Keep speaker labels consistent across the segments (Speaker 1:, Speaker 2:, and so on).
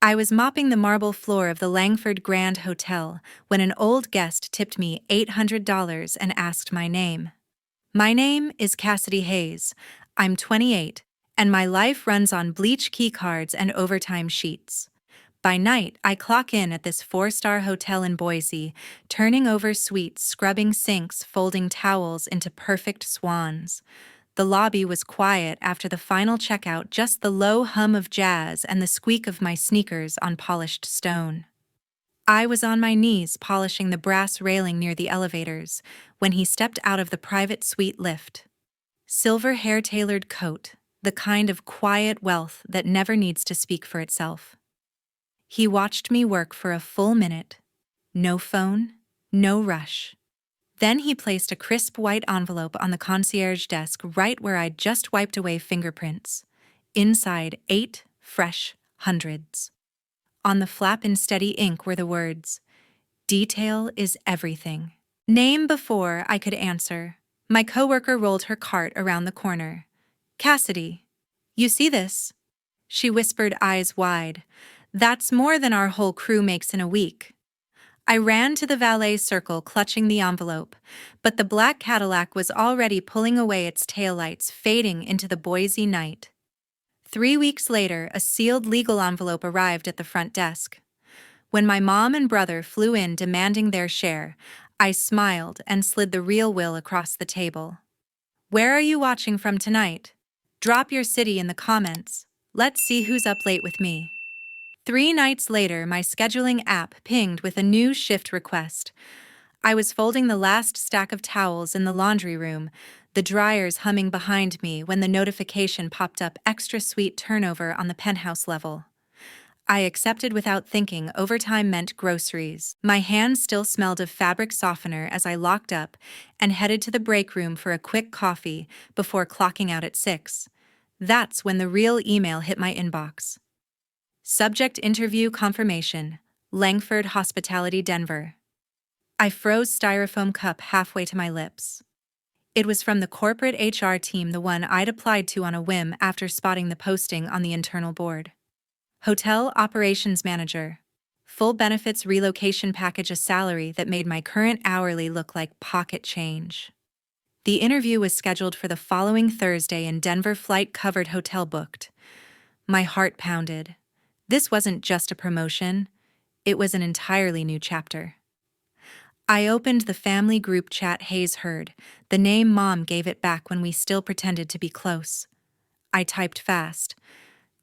Speaker 1: I was mopping the marble floor of the Langford Grand Hotel when an old guest tipped me $800 and asked my name. My name is Cassidy Hayes. I'm 28, and my life runs on bleach keycards and overtime sheets. By night, I clock in at this four-star hotel in Boise, turning over suites, scrubbing sinks, folding towels into perfect swans. The lobby was quiet after the final checkout, just the low hum of jazz and the squeak of my sneakers on polished stone. I was on my knees polishing the brass railing near the elevators when he stepped out of the private suite lift. Silver hair-tailored coat, the kind of quiet wealth that never needs to speak for itself. He watched me work for a full minute. No phone, no rush. Then he placed a crisp white envelope on the concierge desk right where I'd just wiped away fingerprints. Inside 8 fresh hundreds. On the flap in steady ink were the words, "Detail is everything." Name before I could answer. My coworker rolled her cart around the corner. "Cassidy, you see this?" She whispered, eyes wide. "That's more than our whole crew makes in a week." I ran to the valet circle, clutching the envelope, but the black Cadillac was already pulling away its taillights, fading into the Boise night. 3 weeks later, a sealed legal envelope arrived at the front desk. When my mom and brother flew in demanding their share, I smiled and slid the real will across the table. "Where are you watching from tonight? Drop your city in the comments. Let's see who's up late with me." 3 nights later, my scheduling app pinged with a new shift request. I was folding the last stack of towels in the laundry room, the dryers humming behind me when the notification popped up: extra sweet turnover on the penthouse level. I accepted without thinking. Overtime meant groceries. My hands still smelled of fabric softener as I locked up and headed to the break room for a quick coffee before clocking out at 6. That's when the real email hit my inbox. Subject: interview confirmation. Langford Hospitality, Denver. I froze styrofoam cup halfway to my lips. It was from the corporate HR team, the one I'd applied to on a whim after spotting the posting on the internal board. Hotel operations manager. Full benefits, relocation package, a salary that made my current hourly look like pocket change. The interview was scheduled for the following Thursday in Denver, flight covered, hotel booked. My heart pounded. This wasn't just a promotion, it was an entirely new chapter. I opened the family group chat Hayes heard, the name Mom gave it back when we still pretended to be close. I typed fast.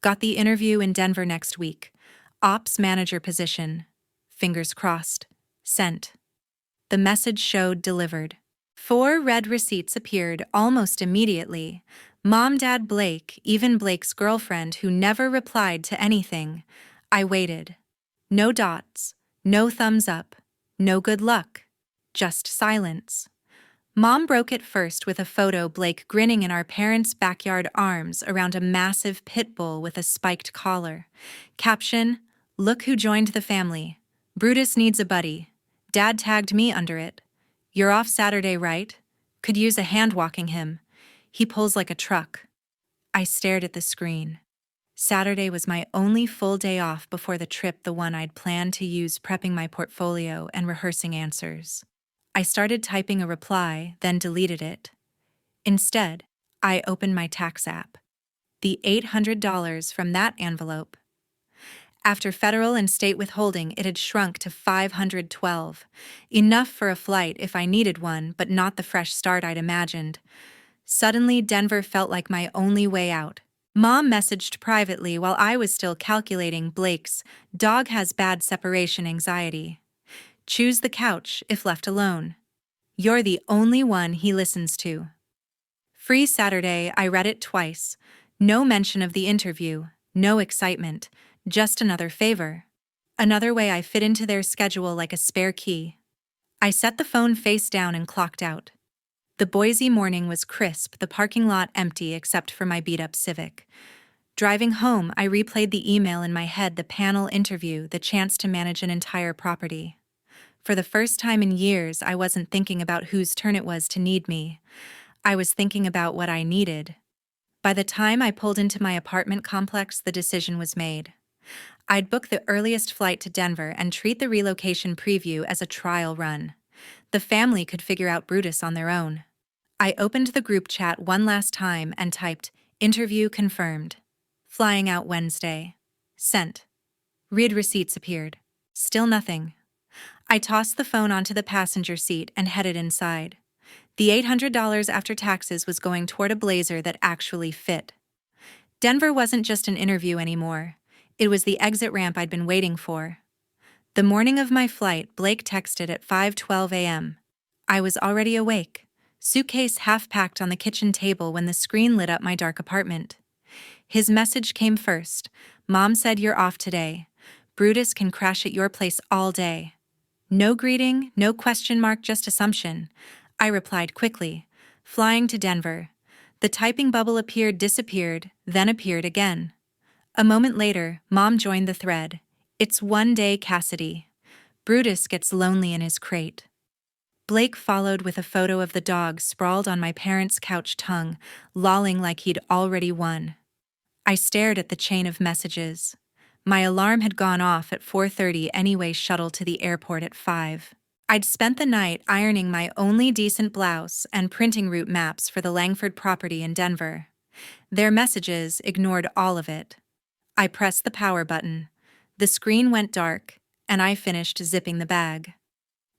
Speaker 1: Got the interview in Denver next week. Ops manager position. Fingers crossed. Sent. The message showed delivered. 4 red receipts appeared almost immediately. Mom, Dad, Blake, even Blake's girlfriend who never replied to anything. I waited. No dots, no thumbs up, no good luck, just silence. Mom broke it first with a photo: Blake grinning in our parents' backyard, arms around a massive pit bull with a spiked collar. Caption: "Look who joined the family. Brutus needs a buddy." Dad tagged me under it. "You're off Saturday, right? Could use a hand walking him. He pulls like a truck." I stared at the screen. Saturday was my only full day off before the trip, the one I'd planned to use prepping my portfolio and rehearsing answers. I started typing a reply, then deleted it. Instead, I opened my tax app. The $800 from that envelope. After federal and state withholding, it had shrunk to $512. Enough for a flight if I needed one, but not the fresh start I'd imagined. Suddenly, Denver felt like my only way out. Mom messaged privately while I was still calculating. Blake's dog has bad separation anxiety. Choose the couch if left alone. You're the only one he listens to. Free Saturday. I read it twice. No mention of the interview, no excitement, just another favor. Another way I fit into their schedule like a spare key. I set the phone face down and clocked out. The Boise morning was crisp, the parking lot empty except for my beat-up Civic. Driving home, I replayed the email in my head: the panel interview, the chance to manage an entire property. For the first time in years, I wasn't thinking about whose turn it was to need me. I was thinking about what I needed. By the time I pulled into my apartment complex, the decision was made. I'd book the earliest flight to Denver and treat the relocation preview as a trial run. The family could figure out Brutus on their own. I opened the group chat one last time and typed, "Interview confirmed. Flying out Wednesday." Sent. Read receipts appeared. Still nothing. I tossed the phone onto the passenger seat and headed inside. The $800 after taxes was going toward a blazer that actually fit. Denver wasn't just an interview anymore. It was the exit ramp I'd been waiting for. The morning of my flight, Blake texted at 5:12 a.m. I was already awake, suitcase half packed on the kitchen table when the screen lit up my dark apartment. His message came first. "Mom said you're off today. Brutus can crash at your place all day." No greeting, no question mark, just assumption. I replied quickly, "Flying to Denver." The typing bubble appeared, disappeared, then appeared again. A moment later, Mom joined the thread. "It's one day, Cassidy. Brutus gets lonely in his crate." Blake followed with a photo of the dog sprawled on my parents' couch tongue, lolling like he'd already won. I stared at the chain of messages. My alarm had gone off at 4:30 anyway, shuttle to the airport at 5. I'd spent the night ironing my only decent blouse and printing route maps for the Langford property in Denver. Their messages ignored all of it. I pressed the power button. The screen went dark, and I finished zipping the bag.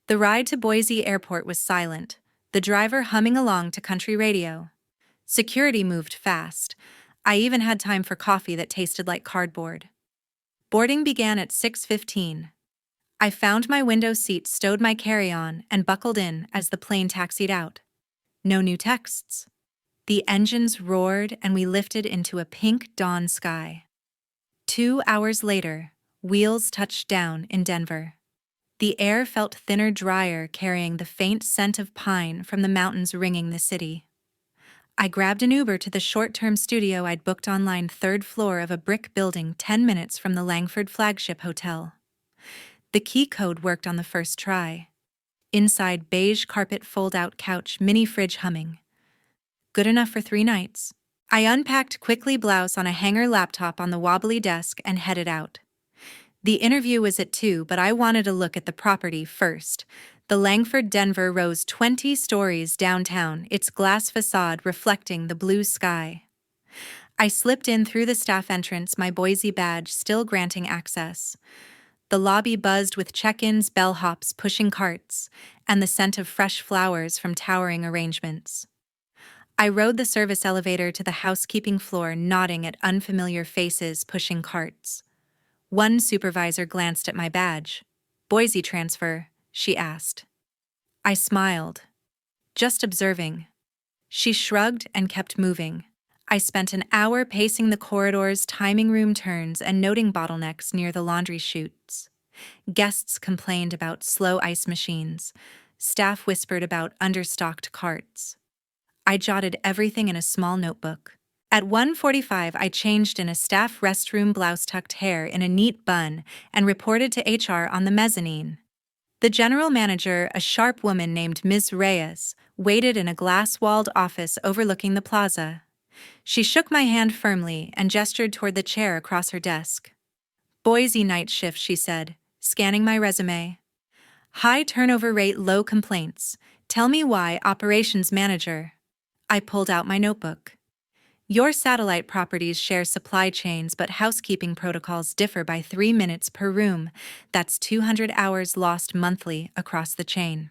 Speaker 1: The ride to Boise Airport was silent, the driver humming along to country radio. Security moved fast. I even had time for coffee that tasted like cardboard. Boarding began at 6:15. I found my window seat, stowed my carry-on, and buckled in as the plane taxied out. No new texts. The engines roared and we lifted into a pink dawn sky. 2 hours later, wheels touched down in Denver. The air felt thinner, drier, carrying the faint scent of pine from the mountains ringing the city. I grabbed an Uber to the short-term studio I'd booked online, 3rd floor of a brick building 10 minutes from the Langford flagship hotel. The key code worked on the first try. Inside, beige carpet, fold-out couch, mini fridge humming. Good enough for 3 nights. I unpacked quickly, blouse on a hanger, laptop on the wobbly desk, and headed out. The interview was at 2, but I wanted to look at the property first. The Langford Denver rose 20 stories downtown, its glass facade reflecting the blue sky. I slipped in through the staff entrance, my Boise badge still granting access. The lobby buzzed with check-ins, bellhops pushing carts, and the scent of fresh flowers from towering arrangements. I rode the service elevator to the housekeeping floor, nodding at unfamiliar faces pushing carts. One supervisor glanced at my badge. "Boise transfer?" she asked. I smiled. "Just observing." She shrugged and kept moving. I spent an hour pacing the corridors, timing room turns, and noting bottlenecks near the laundry chutes. Guests complained about slow ice machines. Staff whispered about understocked carts. I jotted everything in a small notebook. At 1:45, I changed in a staff restroom, blouse tucked hair in a neat bun, and reported to HR on the mezzanine. The general manager, a sharp woman named Ms. Reyes, waited in a glass-walled office overlooking the plaza. She shook my hand firmly and gestured toward the chair across her desk. "Boise night shift," she said, scanning my resume. "High turnover rate, low complaints. Tell me why, operations manager." I pulled out my notebook. "Your satellite properties share supply chains, but housekeeping protocols differ by 3 minutes per room. That's 200 hours lost monthly across the chain."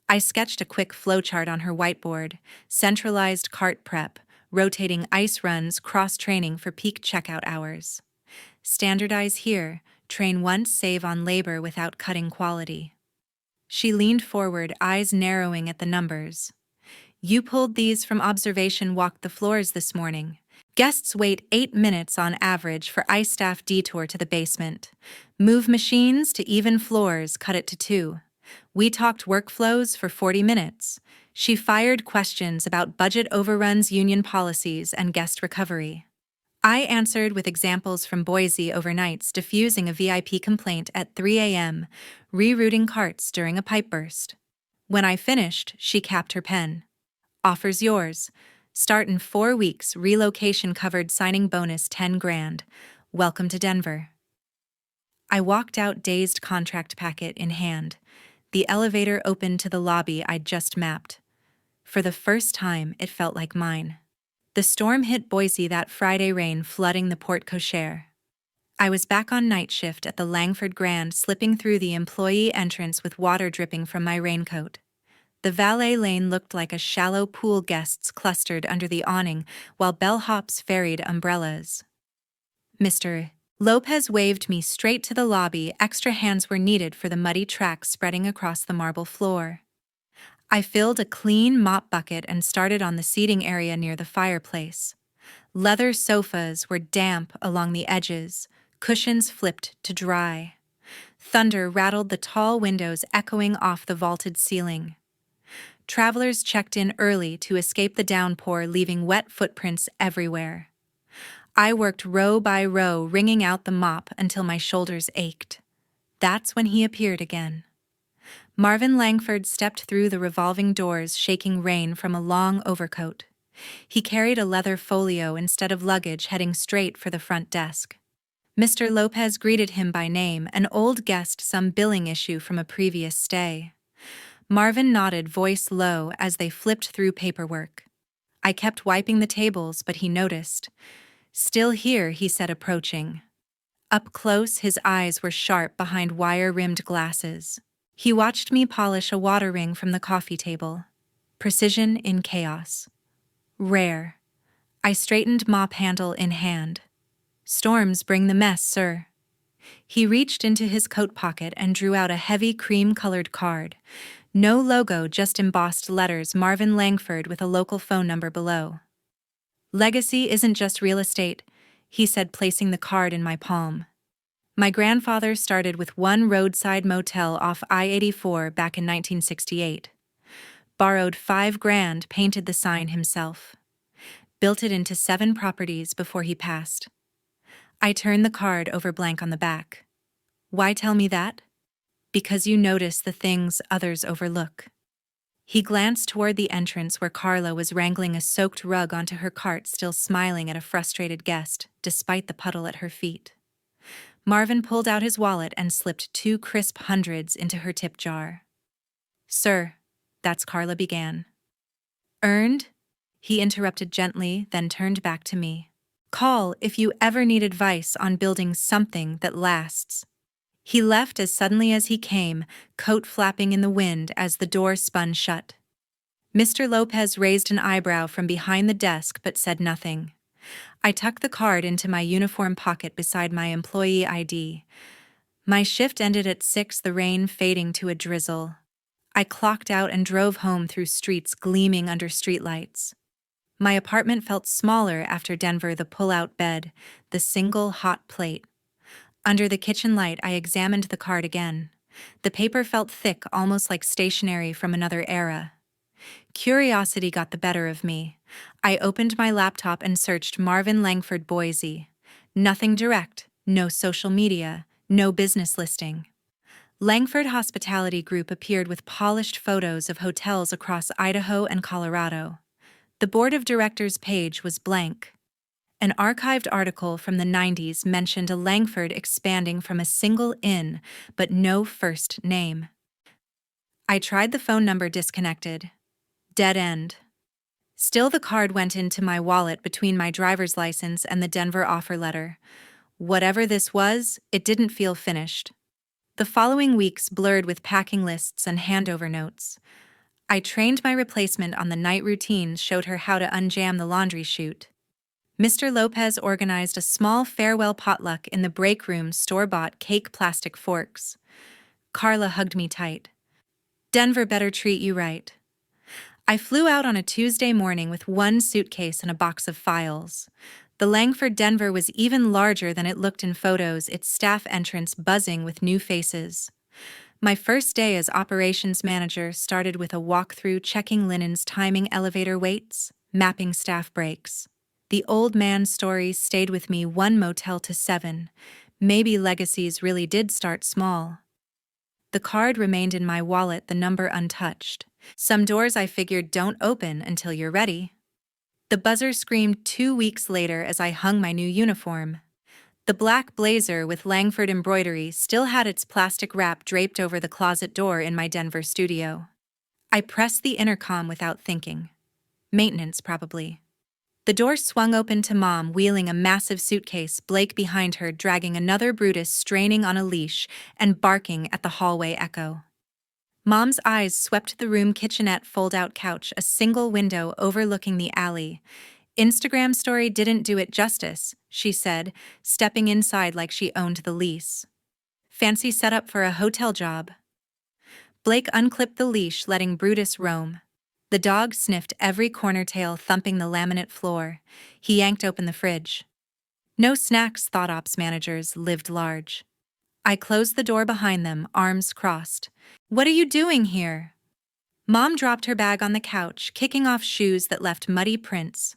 Speaker 1: I sketched a quick flowchart on her whiteboard: centralized cart prep, rotating ice runs, cross-training for peak checkout hours. Standardize here, train once, save on labor without cutting quality. She leaned forward, eyes narrowing at the numbers. "You pulled these from observation, walked the floors this morning. Guests wait 8 minutes on average for ice staff detour to the basement. Move machines to even floors, cut it to 2. We talked workflows for 40 minutes. She fired questions about budget overruns, union policies, and guest recovery. I answered with examples from Boise overnights, diffusing a VIP complaint at 3 a.m., rerouting carts during a pipe burst. When I finished, she capped her pen. "Offer's yours. Start in 4 weeks, relocation covered, signing bonus 10 grand. Welcome to Denver." I walked out, dazed, contract packet in hand. The elevator opened to the lobby I'd just mapped. For the first time, it felt like mine. The storm hit Boise that Friday, rain flooding the porte cochere. I was back on night shift at the Langford Grand, slipping through the employee entrance with water dripping from my raincoat. The valet lane looked like a shallow pool, guests clustered under the awning while bellhops ferried umbrellas. Mr. Lopez waved me straight to the lobby. Extra hands were needed for the muddy tracks spreading across the marble floor. I filled a clean mop bucket and started on the seating area near the fireplace. Leather sofas were damp along the edges, cushions flipped to dry. Thunder rattled the tall windows, echoing off the vaulted ceiling. Travelers checked in early to escape the downpour, leaving wet footprints everywhere. I worked row by row, wringing out the mop until my shoulders ached. That's when he appeared again. Marvin Langford stepped through the revolving doors, shaking rain from a long overcoat. He carried a leather folio instead of luggage, heading straight for the front desk. Mr. Lopez greeted him by name, an old guest, some billing issue from a previous stay. Marvin nodded, voice low, as they flipped through paperwork. I kept wiping the tables, but he noticed. "Still here," he said, approaching. Up close, his eyes were sharp behind wire-rimmed glasses. He watched me polish a water ring from the coffee table. Precision in chaos. Rare. I straightened, mop handle in hand. "Storms bring the mess, sir." He reached into his coat pocket and drew out a heavy cream-colored card. No logo, just embossed letters, Marvin Langford, with a local phone number below. "Legacy isn't just real estate," he said, placing the card in my palm. "My grandfather started with one roadside motel off I-84 back in 1968. Borrowed $5,000, painted the sign himself. Built it into 7 properties before he passed." I turned the card over, blank on the back. "Why tell me that?" "Because you notice the things others overlook." He glanced toward the entrance where Carla was wrangling a soaked rug onto her cart, still smiling at a frustrated guest, despite the puddle at her feet. Marvin pulled out his wallet and slipped 2 crisp hundreds into her tip jar. "Sir," that's Carla began. "Earned?" he interrupted gently, then turned back to me. "Call if you ever need advice on building something that lasts." He left as suddenly as he came, coat flapping in the wind as the door spun shut. Mr. Lopez raised an eyebrow from behind the desk but said nothing. I tucked the card into my uniform pocket beside my employee ID. My shift ended at 6, the rain fading to a drizzle. I clocked out and drove home through streets gleaming under streetlights. My apartment felt smaller after Denver, the pull-out bed, the single hot plate. Under the kitchen light, I examined the card again. The paper felt thick, almost like stationery from another era. Curiosity got the better of me. I opened my laptop and searched Marvin Langford, Boise. Nothing direct, no social media, no business listing. Langford Hospitality Group appeared with polished photos of hotels across Idaho and Colorado. The board of directors page was blank. An archived article from the 90s mentioned a Langford expanding from a single inn, but no first name. I tried the phone number, disconnected. Dead end. Still, the card went into my wallet between my driver's license and the Denver offer letter. Whatever this was, it didn't feel finished. The following weeks blurred with packing lists and handover notes. I trained my replacement on the night routines, showed her how to unjam the laundry chute. Mr. Lopez organized a small farewell potluck in the break room, store-bought cake plastic forks. Carla hugged me tight. "Denver better treat you right." I flew out on a Tuesday morning with 1 suitcase and a box of files. The Langford Denver was even larger than it looked in photos, its staff entrance buzzing with new faces. My first day as operations manager started with a walkthrough, checking linens, timing elevator waits, mapping staff breaks. The old man's stories stayed with me, 1 motel to 7. Maybe legacies really did start small. The card remained in my wallet, the number untouched. Some doors, I figured, don't open until you're ready. The buzzer screamed 2 weeks later as I hung my new uniform. The black blazer with Langford embroidery still had its plastic wrap draped over the closet door in my Denver studio. I pressed the intercom without thinking. Maintenance, probably. The door swung open to Mom wheeling a massive suitcase, Blake behind her dragging another Brutus straining on a leash and barking at the hallway echo. Mom's eyes swept the room kitchenette fold-out couch, a single window overlooking the alley. Instagram story didn't do it justice, she said, stepping inside like she owned the lease. Fancy setup for a hotel job. Blake unclipped the leash, letting Brutus roam. The dog sniffed every corner tail, thumping the laminate floor. He yanked open the fridge. No snacks, thought ops managers lived large. I closed the door behind them, arms crossed. What are you doing here? Mom dropped her bag on the couch, kicking off shoes that left muddy prints.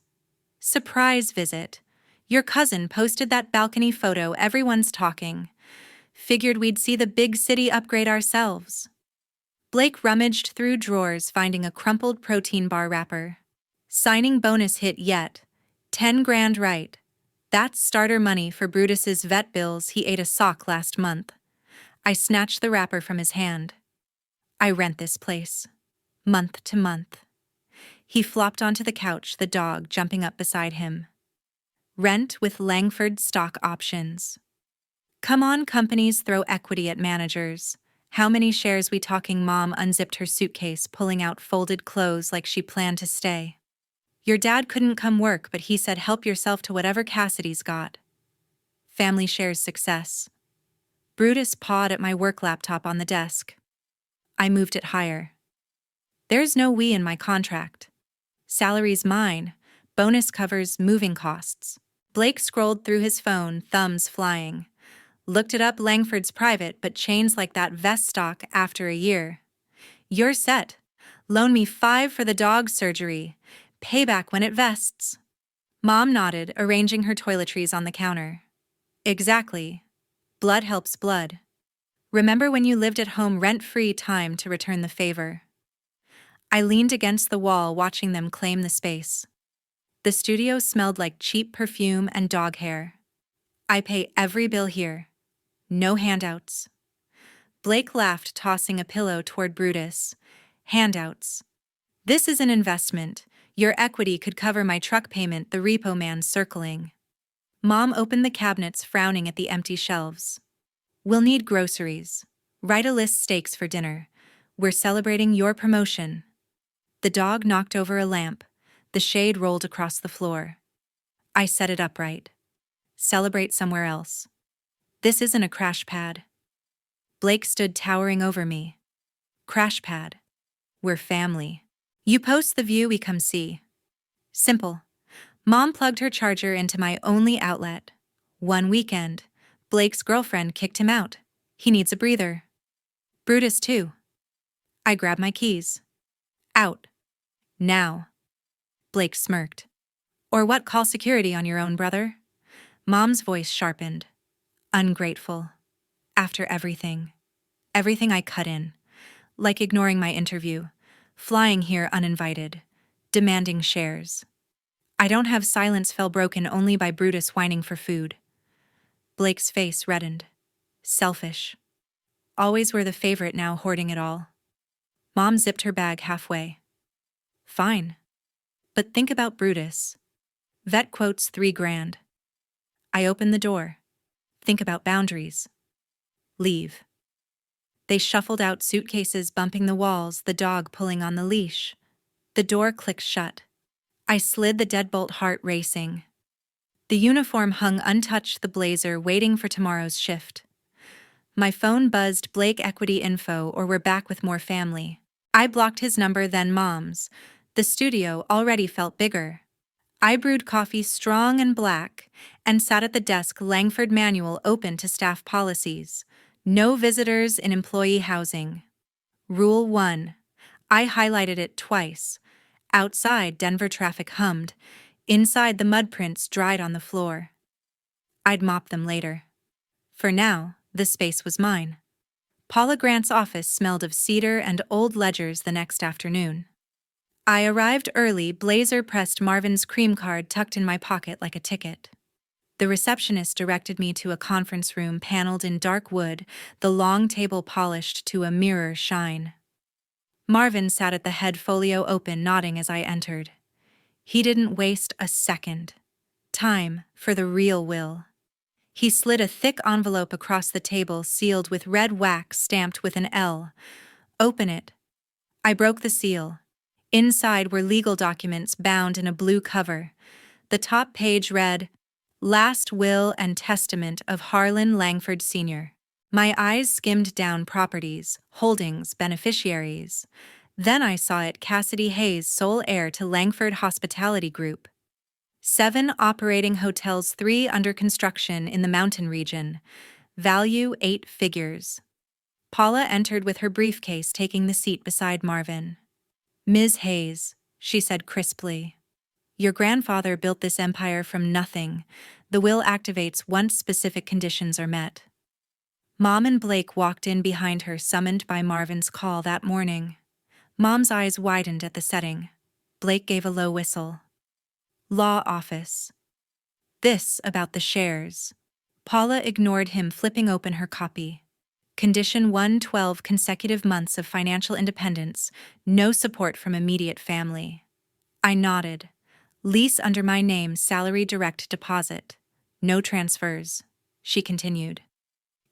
Speaker 1: Surprise visit. Your cousin posted that balcony photo, everyone's talking. Figured we'd see the big city upgrade ourselves. Blake rummaged through drawers, finding a crumpled protein bar wrapper. Signing bonus hit yet. 10 grand right. That's starter money for Brutus's vet bills. He ate a sock last month. I snatched the wrapper from his hand. I rent this place. Month to month. He flopped onto the couch, the dog jumping up beside him. Rent with Langford stock options. Come on, companies throw equity at managers. How many shares we talking? Mom unzipped her suitcase, pulling out folded clothes like she planned to stay. Your dad couldn't come work, but he said help yourself to whatever Cassidy's got. Family shares success. Brutus pawed at my work laptop on the desk. I moved it higher. There's no we in my contract. Salary's mine. Bonus covers moving costs. Blake scrolled through his phone, thumbs flying. Looked it up, Langford's private, but chains like that vest stock after a year. You're set. Loan me 5 for the dog surgery. Payback when it vests. Mom nodded, arranging her toiletries on the counter. Exactly. Blood helps blood. Remember when you lived at home rent-free? Time to return the favor. I leaned against the wall, watching them claim the space. The studio smelled like cheap perfume and dog hair. I pay every bill here. No handouts. Blake laughed, tossing a pillow toward Brutus. Handouts. This is an investment. Your equity could cover my truck payment, the repo man circling. Mom opened the cabinets, frowning at the empty shelves. We'll need groceries. Write a list, steaks for dinner. We're celebrating your promotion. The dog knocked over a lamp. The shade rolled across the floor. I set it upright. Celebrate somewhere else. This isn't a crash pad. Blake stood towering over me. Crash pad. We're family. You post the view, we come see. Simple. Mom plugged her charger into my only outlet. One weekend, Blake's girlfriend kicked him out. He needs a breather. Brutus too. I grabbed my keys. Out. Now. Blake smirked. Or what? Call security on your own, brother? Mom's voice sharpened. Ungrateful. After everything. Everything I cut in. Like ignoring my interview. Flying here uninvited. Demanding shares. I don't have silence fell broken only by Brutus whining for food. Blake's face reddened. Selfish. Always were the favorite, now hoarding it all. Mom zipped her bag halfway. Fine. But think about Brutus. Vet quotes 3 grand. I opened the door. Think about boundaries. Leave. They shuffled out, suitcases bumping the walls, the dog pulling on the leash. The door clicked shut. I slid the deadbolt, heart racing. The uniform hung untouched, the blazer waiting for tomorrow's shift. My phone buzzed. Blake, equity info, or we're back with more family. I blocked his number, then Mom's. The studio already felt bigger. I brewed coffee strong and black and sat at the desk, Langford manual open to staff policies. No visitors in employee housing. Rule 1. I highlighted it twice. Outside, Denver traffic hummed. Inside, the mud prints dried on the floor. I'd mop them later. For now, the space was mine. Paula Grant's office smelled of cedar and old ledgers the next afternoon. I arrived early, blazer pressed, Marvin's cream card tucked in my pocket like a ticket. The receptionist directed me to a conference room paneled in dark wood, the long table polished to a mirror shine. Marvin sat at the head, folio open, nodding as I entered. He didn't waste a second. Time for the real will. He slid a thick envelope across the table, sealed with red wax stamped with an L. Open it. I broke the seal. Inside were legal documents bound in a blue cover. The top page read, Last Will and Testament of Harlan Langford Sr. My eyes skimmed down properties, holdings, beneficiaries. Then I saw it: Cassidy Hayes, sole heir to Langford Hospitality Group. 7 operating hotels, 3 under construction in the mountain region. Value 8 figures. Paula entered with her briefcase, taking the seat beside Marvin. Ms. Hayes, she said crisply. Your grandfather built this empire from nothing. The will activates once specific conditions are met. Mom and Blake walked in behind her, summoned by Marvin's call that morning. Mom's eyes widened at the setting. Blake gave a low whistle. Law office. This about the shares. Paula ignored him, flipping open her copy. Condition 1: 12 consecutive months of financial independence, no support from immediate family. I nodded. Lease under my name, salary direct deposit. No transfers. She continued.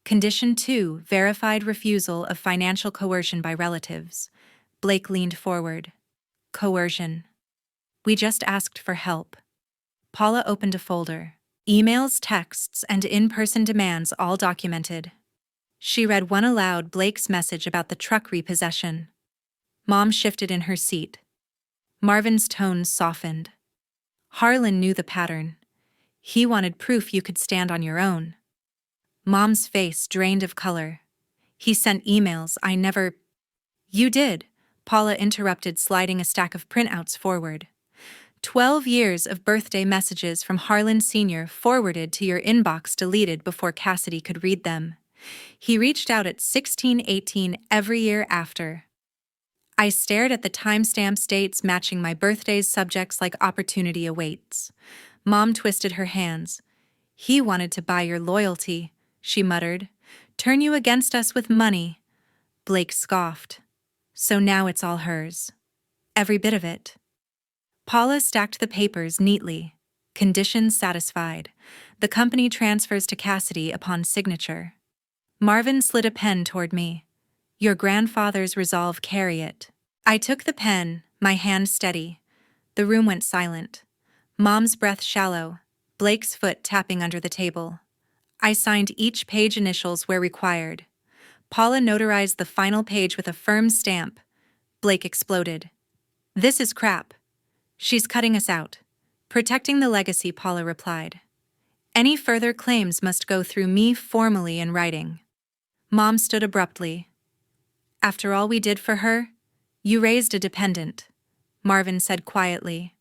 Speaker 1: Condition 2: verified refusal of financial coercion by relatives. Blake leaned forward. Coercion. We just asked for help. Paula opened a folder. Emails, texts, and in-person demands all documented. She read one aloud: Blake's message about the truck repossession. Mom shifted in her seat. Marvin's tone softened. Harlan knew the pattern. He wanted proof you could stand on your own. Mom's face drained of color. He sent emails I never... You did, Paula interrupted, sliding a stack of printouts forward. 12 years of birthday messages from Harlan Sr. forwarded to your inbox, deleted before Cassidy could read them. He reached out at 1618 every year after. I stared at the timestamps, dates matching my birthday's subjects like opportunity awaits. Mom twisted her hands. He wanted to buy your loyalty, she muttered. Turn you against us with money. Blake scoffed. So now it's all hers. Every bit of it. Paula stacked the papers neatly. Conditions satisfied. The company transfers to Cassidy upon signature. Marvin slid a pen toward me. Your grandfather's resolve, carry it. I took the pen, my hand steady. The room went silent. Mom's breath shallow, Blake's foot tapping under the table. I signed each page, initials where required. Paula notarized the final page with a firm stamp. Blake exploded. This is crap. She's cutting us out. Protecting the legacy, Paula replied. Any further claims must go through me formally in writing. Mom stood abruptly. After all we did for her, you raised a dependent, Marvin said quietly.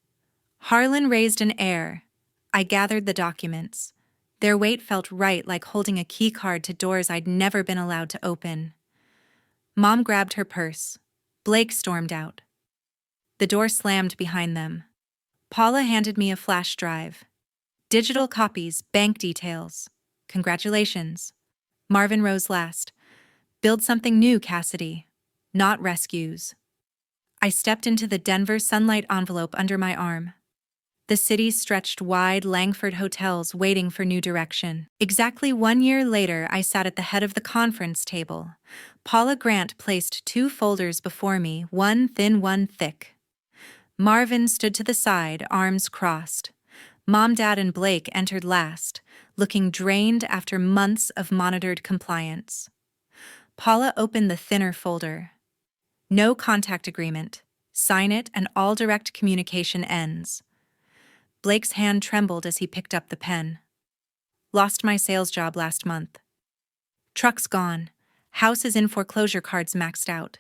Speaker 1: Harlan raised an heir. I gathered the documents. Their weight felt right, like holding a key card to doors I'd never been allowed to open. Mom grabbed her purse. Blake stormed out. The door slammed behind them. Paula handed me a flash drive. Digital copies, bank details. Congratulations. Marvin rose last. Build something new, Cassidy. Not rescues. I stepped into the Denver sunlight, envelope under my arm. The city stretched wide, Langford hotels waiting for new direction. Exactly 1 year later, I sat at the head of the conference table. Paula Grant placed 2 folders before me, one thin, one thick. Marvin stood to the side, arms crossed. Mom, Dad, and Blake entered last, looking drained after months of monitored compliance. Paula opened the thinner folder. No contact agreement. Sign it and all direct communication ends. Blake's hand trembled as he picked up the pen. Lost my sales job last month. Truck's gone. House is in foreclosure, cards maxed out.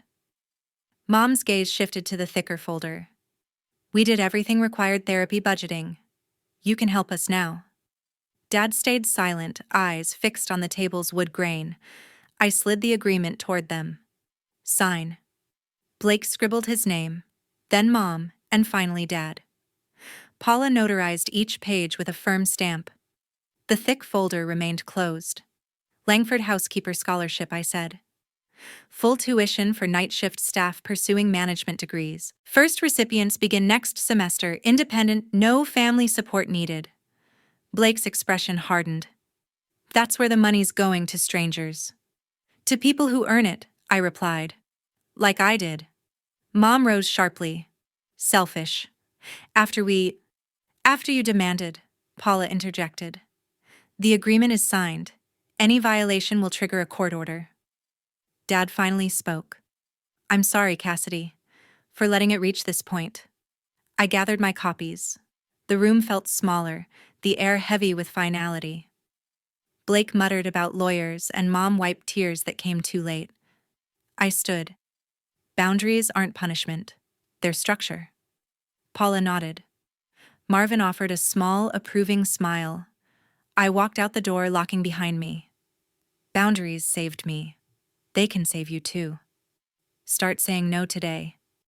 Speaker 1: Mom's gaze shifted to the thicker folder. We did everything required, therapy, budgeting. You can help us now. Dad stayed silent, eyes fixed on the table's wood grain. I slid the agreement toward them. Sign. Blake scribbled his name, then Mom, and finally Dad. Paula notarized each page with a firm stamp. The thick folder remained closed. Langford Housekeeper Scholarship, I said. Full tuition for night shift staff pursuing management degrees. First recipients begin next semester, independent, no family support needed. Blake's expression hardened. That's where the money's going, to strangers. To people who earn it, I replied. Like I did. Mom rose sharply. Selfish. After you demanded, Paula interjected. The agreement is signed. Any violation will trigger a court order. Dad finally spoke. I'm sorry, Cassidy, for letting it reach this point. I gathered my copies. The room felt smaller, the air heavy with finality. Blake muttered about lawyers, and Mom wiped tears that came too late. I stood. Boundaries aren't punishment. They're structure. Paula nodded. Marvin offered a small, approving smile. I walked out the door, locking behind me. Boundaries saved me. They can save you too. Start saying no today.